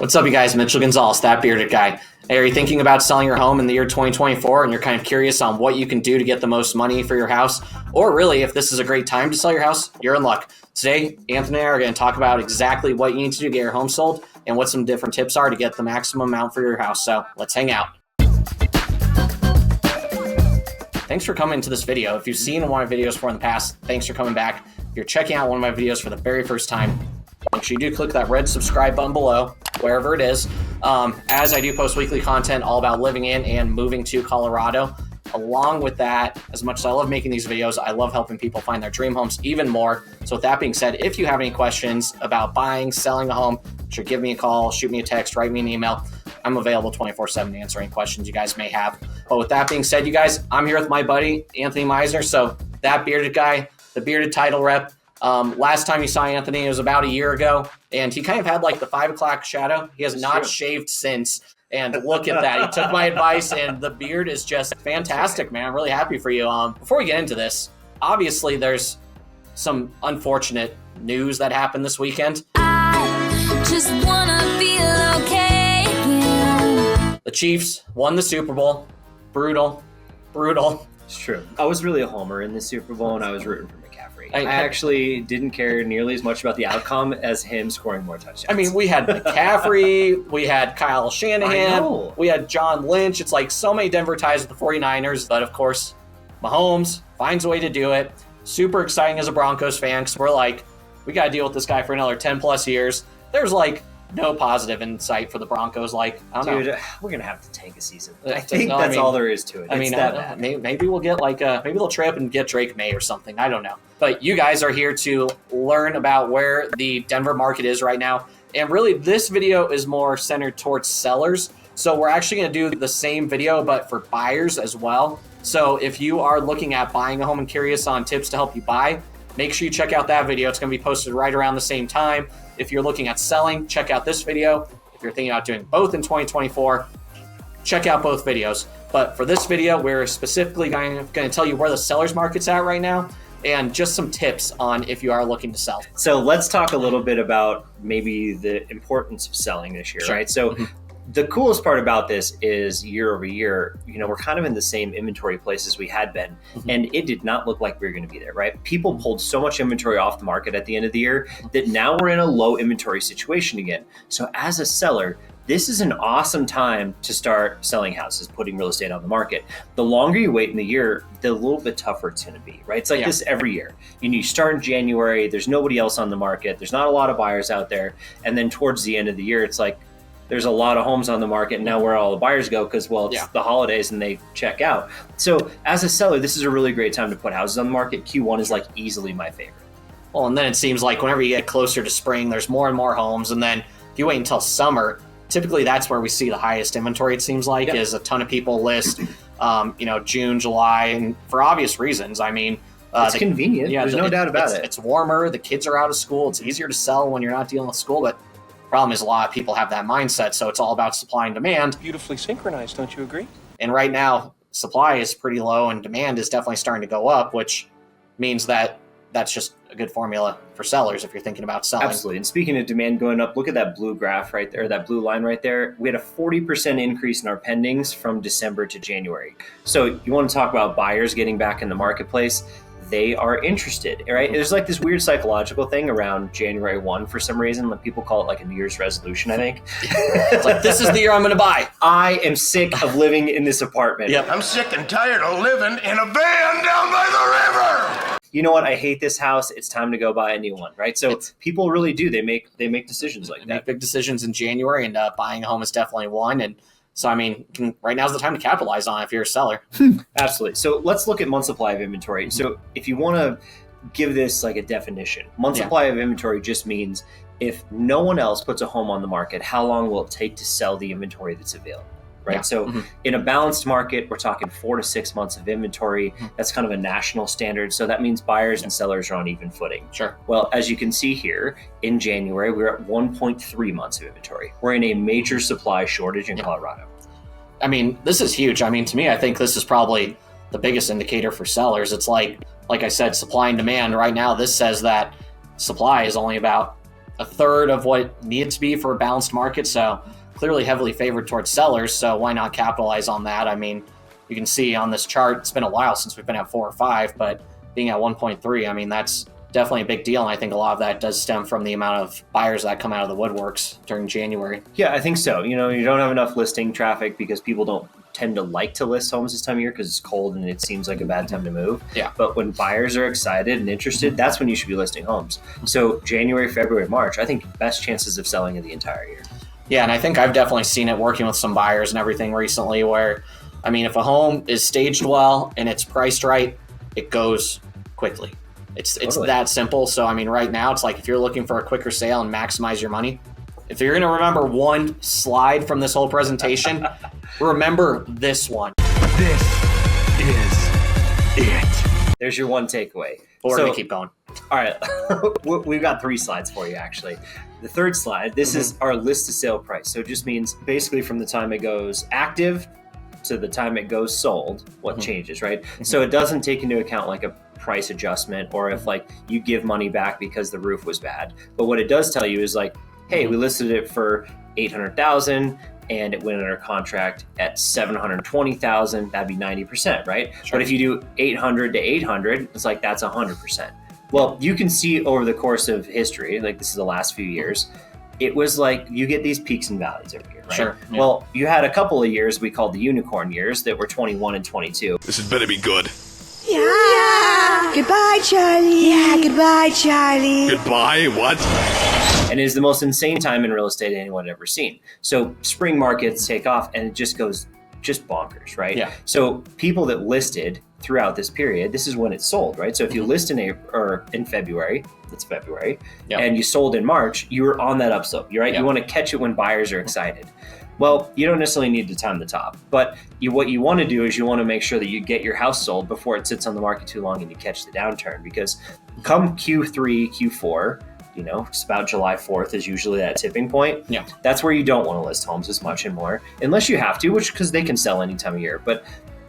What's up, you guys? Mitchell Gonzales, that bearded guy. Hey, are you thinking about selling your home in the year 2024 and you're kind of curious on what you can do to get the most money for your house? Or really, if this is a great time to sell your house, you're in luck. Today, Anthony and I are going to talk about exactly what you need to do to get your home sold and what some different tips are to get the maximum amount for your house. So let's hang out. Thanks for coming to this video. If you've seen one of my videos before in the past, thanks for coming back. If you're checking out one of my videos for the very first time, make sure you do click that red subscribe button below, wherever it is, as I do post weekly content all about living in and moving to Colorado. Along with that, as much as I love making these videos, I love helping people find their dream homes even more. So with that being said, if you have any questions about buying, selling a home, sure, give me a call, shoot me a text, write me an email. I'm available 24/7 to answer any questions you guys may have. But with that being said, you guys, I'm here with my buddy, Anthony Meisner. So that bearded guy, the bearded title rep. Last time you saw Anthony, it was about a year ago, and he kind of had like the 5 o'clock shadow. He has not shaved since, and look at that. He took my advice, and the beard is just fantastic, man. I'm really happy for you. Before we get into this, obviously there's some unfortunate news that happened this weekend. I just wanna feel okay again. The Chiefs won the Super Bowl. Brutal. It's true. I was really a homer in the Super Bowl, and I was rooting for McCaffrey. I actually didn't care nearly as much about the outcome as him scoring more touchdowns. I mean, we had McCaffrey, we had Kyle Shanahan, we had John Lynch. It's like so many Denver ties with the 49ers, but of course, Mahomes finds a way to do it. Super exciting as a Broncos fan, because we're like, we got to deal with this guy for another 10 plus years. There's like no positive in sight for the Broncos. Like, I don't know. We're going to have to tank a season. I think that's all there is to it. Maybe we'll get like maybe they'll trade up and get Drake May or something. I don't know. But you guys are here to learn about where the Denver market is right now. And really, this video is more centered towards sellers. So we're actually going to do the same video, but for buyers as well. So if you are looking at buying a home and curious on tips to help you buy, make sure you check out that video. It's going to be posted right around the same time. If you're looking at selling, check out this video. If you're thinking about doing both in 2024, check out both videos. But for this video, we're specifically going to tell you where the seller's market's at right now and just some tips on if you are looking to sell. So let's talk a little bit about maybe the importance of selling this year, right? So the coolest part about this is year over year, we're kind of in the same inventory places we had been, and it did not look like we were going to be there, right? People pulled so much inventory off the market at the end of the year that now we're in a low inventory situation again. So as a seller, this is an awesome time to start selling houses, putting real estate on the market. The longer you wait in the year, the little bit tougher it's going to be, right? It's like this every year. You start in January, there's nobody else on the market, there's not a lot of buyers out there, and then towards the end of the year, it's like, there's a lot of homes on the market, and now where all the buyers go because, it's the holidays and they check out. So as a seller, this is a really great time to put houses on the market. Q1 is like easily my favorite. Well, and then it seems like whenever you get closer to spring, there's more and more homes. And then if you wait until summer, typically that's where we see the highest inventory, it seems like, is a ton of people list, June, July, and for obvious reasons. I mean, it's convenient. There's no doubt about it. It's warmer. The kids are out of school. It's easier to sell when you're not dealing with school, but problem is a lot of people have that mindset, so it's all about supply and demand. Beautifully synchronized, don't you agree? And right now, supply is pretty low and demand is definitely starting to go up, which means that that's just a good formula for sellers if you're thinking about selling. Absolutely. And speaking of demand going up, look at that blue graph right there, that blue line right there. We had a 40% increase in our pendings from December to January. So you want to talk about buyers getting back in the marketplace. They are interested, right? There's like this weird psychological thing around January 1 for some reason. Like people call it like a New Year's resolution, I think. It's like, this is the year I'm going to buy. I am sick of living in this apartment. Yep. I'm sick and tired of living in a van down by the river. You know what? I hate this house. It's time to go buy a new one, right? So people really do. They make decisions like that. Make big decisions in January, and buying a home is definitely one. And so, I mean, right now is the time to capitalize on it if you're a seller. Absolutely. So let's look at month supply of inventory. So if you want to give this like a definition, month supply of inventory just means if no one else puts a home on the market, how long will it take to sell the inventory that's available? Right. So in a balanced market, we're talking 4 to 6 months of inventory. That's kind of a national standard. So that means buyers and sellers are on even footing. Sure. Well, as you can see here, in January, we're at 1.3 months of inventory. We're in a major supply shortage in Colorado. I mean, this is huge. I mean, to me, I think this is probably the biggest indicator for sellers. It's like I said, supply and demand. Right now, this says that supply is only about a third of what it needs to be for a balanced market. So clearly heavily favored towards sellers. So why not capitalize on that? I mean, you can see on this chart, it's been a while since we've been at 4 or 5, but being at 1.3, I mean, that's definitely a big deal. And I think a lot of that does stem from the amount of buyers that come out of the woodworks during January. Yeah, I think so. You don't have enough listing traffic because people don't tend to like to list homes this time of year because it's cold and it seems like a bad time to move. Yeah. But when buyers are excited and interested, that's when you should be listing homes. So January, February, March, I think best chances of selling in the entire year. Yeah, and I think I've definitely seen it working with some buyers and everything recently where, I mean, if a home is staged well and it's priced right, it goes quickly. It's Totally. that simple. So, I mean, right now, it's like if you're looking for a quicker sale and maximize your money, if you're going to remember one slide from this whole presentation, remember this one. This is it. There's your one takeaway. Or So- we keep going. All right. We've got 3 slides for you, actually. The third slide, this is our list to sale price. So it just means basically from the time it goes active to the time it goes sold, what changes, right? So it doesn't take into account like a price adjustment or if like you give money back because the roof was bad. But what it does tell you is like, hey, we listed it for 800,000 and it went under contract at 720,000, that'd be 90%, right? Sure. But if you do 800 to 800, it's like that's 100%. Well, you can see over the course of history, like this is the last few years, it was like you get these peaks and valleys every year, right? Sure, yeah. Well, you had a couple of years we called the unicorn years that were 21 and 22. This had better be good. Yeah. Goodbye, Charlie. Yeah, goodbye, Charlie. Goodbye, what? And it is the most insane time in real estate anyone had ever seen. So spring markets take off and it just goes just bonkers, right? Yeah. So people that listed throughout this period, this is when it sold, right? So if you list in February, it's February, Yep. and you sold in March, you were on that upslope, right? Yep. You want to catch it when buyers are excited. Well, you don't necessarily need to time the top, but what you want to do is you want to make sure that you get your house sold before it sits on the market too long and you catch the downturn. Because come Q3, Q4, it's about July 4th is usually that tipping point. Yeah. That's where you don't want to list homes as much anymore, unless you have to, because they can sell any time of year. But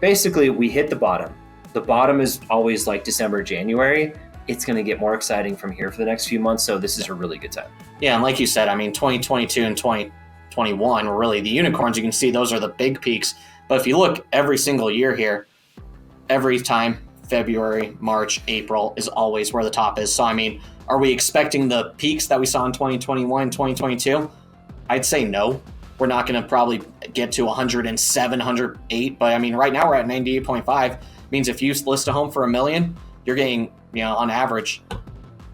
basically, we hit the bottom. The bottom is always like December, January. It's going to get more exciting from here for the next few months. So this is a really good time. Yeah, and like you said, I mean, 2022 and 2021 were really the unicorns. You can see those are the big peaks. But if you look every single year here, every time February, March, April is always where the top is. So, I mean, are we expecting the peaks that we saw in 2021, 2022? I'd say no. We're not going to probably get to 107, 108. But, I mean, right now we're at 98.5. Means if you list a home for $1 million, you're getting, on average,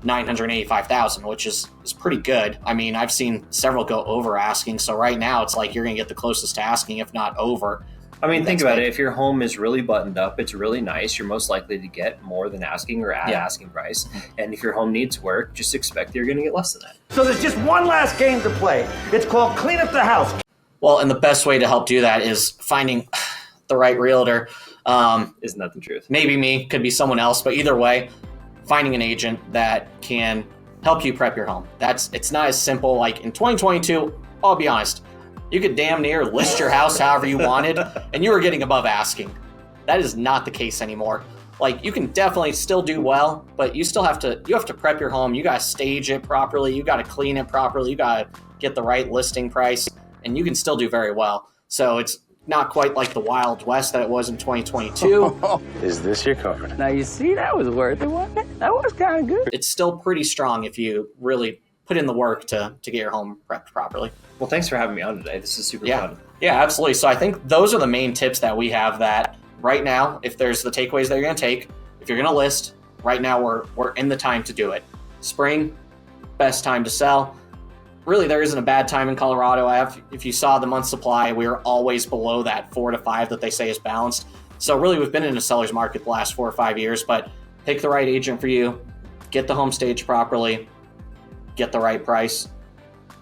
985,000, which is pretty good. I mean, I've seen several go over asking. So right now it's like you're going to get the closest to asking, if not over. I mean, think about big. it. If your home is really buttoned up, it's really nice, you're most likely to get more than asking or at asking price. And if your home needs work, just expect you're going to get less than that. So there's just one last game to play. It's called Clean Up the House. Well, and the best way to help do that is finding the right realtor. Isn't that the truth? Maybe me, could be someone else, but either way, finding an agent that can help you prep your home. It's not as simple. Like in 2022, I'll be honest, you could damn near list your house however you wanted, and you were getting above asking. That is not the case anymore. Like, you can definitely still do well, but you have to prep your home. You got to stage it properly. You got to clean it properly. You got to get the right listing price, and you can still do very well. So it's not quite like the Wild West that it was in 2022. Is this your card? Now you see, that was worth it, wasn't it? That was kind of good. It's still pretty strong if you really put in the work to get your home prepped properly. Well, thanks for having me on today. This is super fun. Yeah, absolutely. So I think those are the main tips that we have that right now, if there's the takeaways that you're going to take, if you're going to list, right now we're in the time to do it. Spring, best time to sell. Really, there isn't a bad time in Colorado. If you saw the month supply, we are always below that 4 to 5 that they say is balanced. So really, we've been in a seller's market the last 4 or 5 years, but pick the right agent for you, get the home staged properly, get the right price.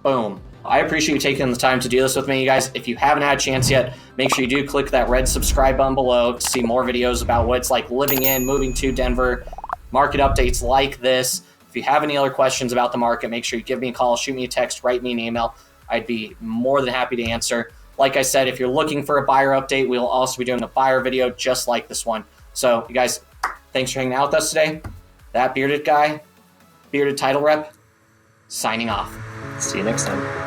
Boom. I appreciate you taking the time to do this with me, you guys. If you haven't had a chance yet, make sure you do click that red subscribe button below to see more videos about what it's like living in, moving to Denver, market updates like this. If you have any other questions about the market, make sure you give me a call, shoot me a text, write me an email. I'd be more than happy to answer. Like I said, if you're looking for a buyer update, we'll also be doing a buyer video just like this one. So, you guys, thanks for hanging out with us today. That bearded guy, bearded title rep, signing off. See you next time.